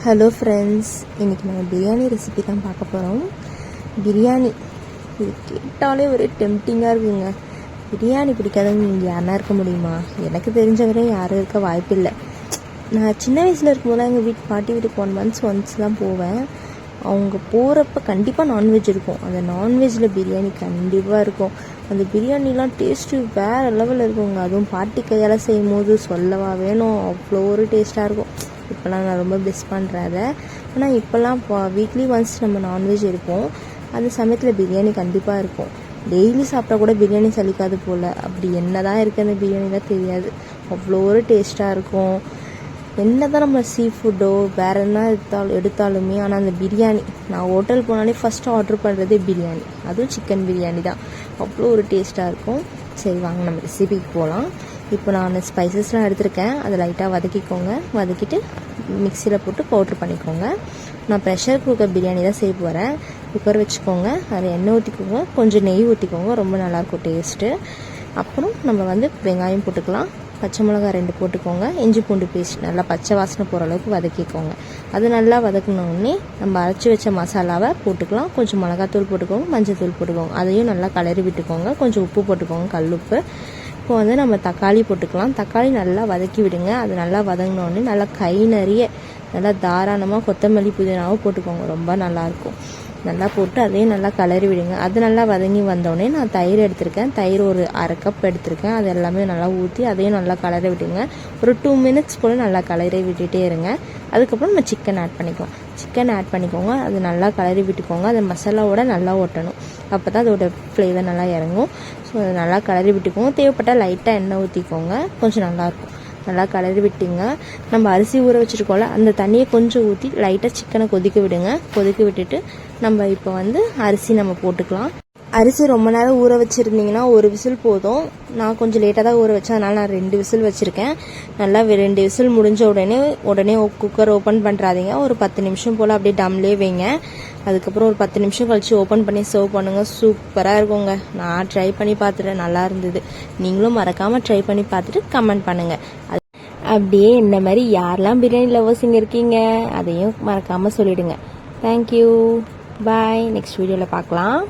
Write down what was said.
Hello friends, இன்றைக்கி நம்ம biryani recipe தான் பார்க்க போகிறோம். பிரியாணி இது கேட்டாலே ஒரு டெம்டிங்காக இருக்குங்க. பிரியாணி பிடிக்காதவங்க இங்கே யாருனா இருக்க முடியுமா? எனக்கு தெரிஞ்சவரை யாரும் இருக்க வாய்ப்பில்லை. நான் சின்ன வயசில் இருக்கும்போது எங்கள் பாட்டி வீட்டுக்கு 1 month ஒன்ஸ் தான் போவேன். அவங்க போகிறப்ப கண்டிப்பாக நான்வெஜ் இருக்கும். அந்த நான்வெஜ்ஜில் பிரியாணி கண்டிப்பாக இருக்கும். அந்த பிரியாணிலாம் டேஸ்ட்டு வேறு லெவலில் இருக்குங்க. அதுவும் பாட்டி கையால் செய்யும் போது சொல்லவா வேணும், அவ்வளோ ஒரு டேஸ்ட்டாக இருக்கும். இப்போலாம் நான் ரொம்ப மிஸ் பண்ணுறேன் அதை. ஆனால் இப்போல்லாம் வீக்லி ஒன்ஸ் நம்ம நான்வெஜ் இருப்போம். அந்த சமயத்தில் பிரியாணி கண்டிப்பாக இருக்கும். டெய்லி சாப்பிட்டா கூட பிரியாணி சலிக்காது போல். அப்படி என்ன தான் இருக்குது அந்த பிரியாணிலாம் தெரியாது, அவ்வளோ ஒரு டேஸ்ட்டாக இருக்கும். என்ன தான் நம்ம சீ ஃபுட்டோ வேறு என்ன எடுத்தாலுமே, ஆனால் அந்த பிரியாணி, நான் ஹோட்டல் போனாலே ஃபஸ்ட்டு ஆர்டர் பண்ணுறதே பிரியாணி. அதுவும் சிக்கன் பிரியாணி தான். அவ்வளோ ஒரு டேஸ்ட்டாக இருக்கும். சரி வாங்க நம்ம ரெசிபிக்கு போகலாம். இப்போ நான் ஸ்பைசஸ்லாம் எடுத்திருக்கேன். அதை லைட்டாக வதக்கிக்கோங்க. வதக்கிட்டு மிக்சியில் போட்டு பவுட்ரு பண்ணிக்கோங்க. நான் ப்ரெஷர் குக்கர் பிரியாணி தான் செய்ய போகிறேன். குக்கர் வச்சுக்கோங்க, அதில் எண்ணெய் ஊற்றிக்கோங்க, கொஞ்சம் நெய் ஊற்றிக்கோங்க, ரொம்ப நல்லாயிருக்கும் டேஸ்ட்டு. அப்புறம் நம்ம வெங்காயம் போட்டுக்கலாம். பச்சை மிளகாய் 2 போட்டுக்கோங்க. இஞ்சி பூண்டு பேஸ்ட் நல்லா பச்சை வாசனை போகிற அளவுக்கு வதக்கிக்கோங்க. அது நல்லா வதக்கினோடனே நம்ம அரைச்சி வச்ச மசாலாவை போட்டுக்கலாம். கொஞ்சம் மிளகாத்தூள் போட்டுக்கோங்க, மஞ்சள் தூள் போட்டுக்கோங்க. அதையும் நல்லா கலரி விட்டுக்கோங்க. கொஞ்சம் உப்பு போட்டுக்கோங்க, கல்லுப்பு. இப்போ நம்ம தக்காளி போட்டுக்கலாம். தக்காளி நல்லா வதக்கி விடுங்க. அது நல்லா வதங்கினோடனே நல்லா கை நிறைய நல்லா தாராளமாக கொத்தமல்லி புதினாவும் போட்டுக்கோங்க, ரொம்ப நல்லாயிருக்கும். நல்லா போட்டு அதையும் நல்லா கலரி விடுங்க. அது நல்லா வதங்கி வந்தோடனே நான் தயிர் எடுத்திருக்கேன். தயிர் ஒரு 1/2 கப் எடுத்திருக்கேன். அது எல்லாமே நல்லா ஊற்றி அதையும் நல்லா கலரி விடுங்க. ஒரு 2 minutes போல் நல்லா கலரி விட்டுட்டே இருங்க. அதுக்கப்புறம் நம்ம சிக்கன் ஆட் பண்ணிக்கலாம். சிக்கன் ஆட் பண்ணிக்கோங்க. அது நல்லா கலரி விட்டுக்கோங்க. அது மசாலாவோட நல்லா ஓட்டணும். அப்போ தான் அதோட ஃப்ளேவர் நல்லா இறங்கும். ஸோ அதை நல்லா கலரி விட்டுக்கோங்க. தேவைப்பட்டால் லைட்டாக எண்ணெய் ஊற்றிக்கோங்க, கொஞ்சம் நல்லாயிருக்கும். நல்லா கலரி விட்டுங்க. நம்ம அரிசி ஊற வச்சுருக்கோம்ல, அந்த தண்ணியை கொஞ்சம் ஊற்றி லைட்டாக சிக்கனை கொதிக்க விடுங்க. கொதிக்க விட்டுட்டு நம்ம இப்போ அரிசி நம்ம போட்டுக்கலாம். அரிசி ரொம்ப நேரம் ஊற வச்சுருந்தீங்கன்னா 1 விசில் போதும். நான் கொஞ்சம் லேட்டாக தான் ஊற வச்சேன், அதனால் நான் 2 விசில் வச்சுருக்கேன். நல்லா 2 விசில் முடிஞ்ச உடனே குக்கர் ஓப்பன் பண்ணுறாதீங்க. ஒரு 10 நிமிஷம் போல் அப்படியே டம்லே வைங்க. அதுக்கப்புறம் ஒரு 10 நிமிஷம் கழித்து ஓப்பன் பண்ணி சர்வ் பண்ணுங்கள். சூப்பராக இருக்குங்க. நான் ட்ரை பண்ணி பார்த்துட்டேன், நல்லா இருந்தது. நீங்களும் மறக்காமல் ட்ரை பண்ணி பார்த்துட்டு கமெண்ட் பண்ணுங்கள். அப்படியே இந்த மாதிரி யாரெல்லாம் பிரியாணி லவர்ஸ் இங்கே இருக்கீங்க அதையும் மறக்காமல் சொல்லிவிடுங்க. தேங்க்யூ, பாய். நெக்ஸ்ட் வீடியோவில் பார்க்கலாம்.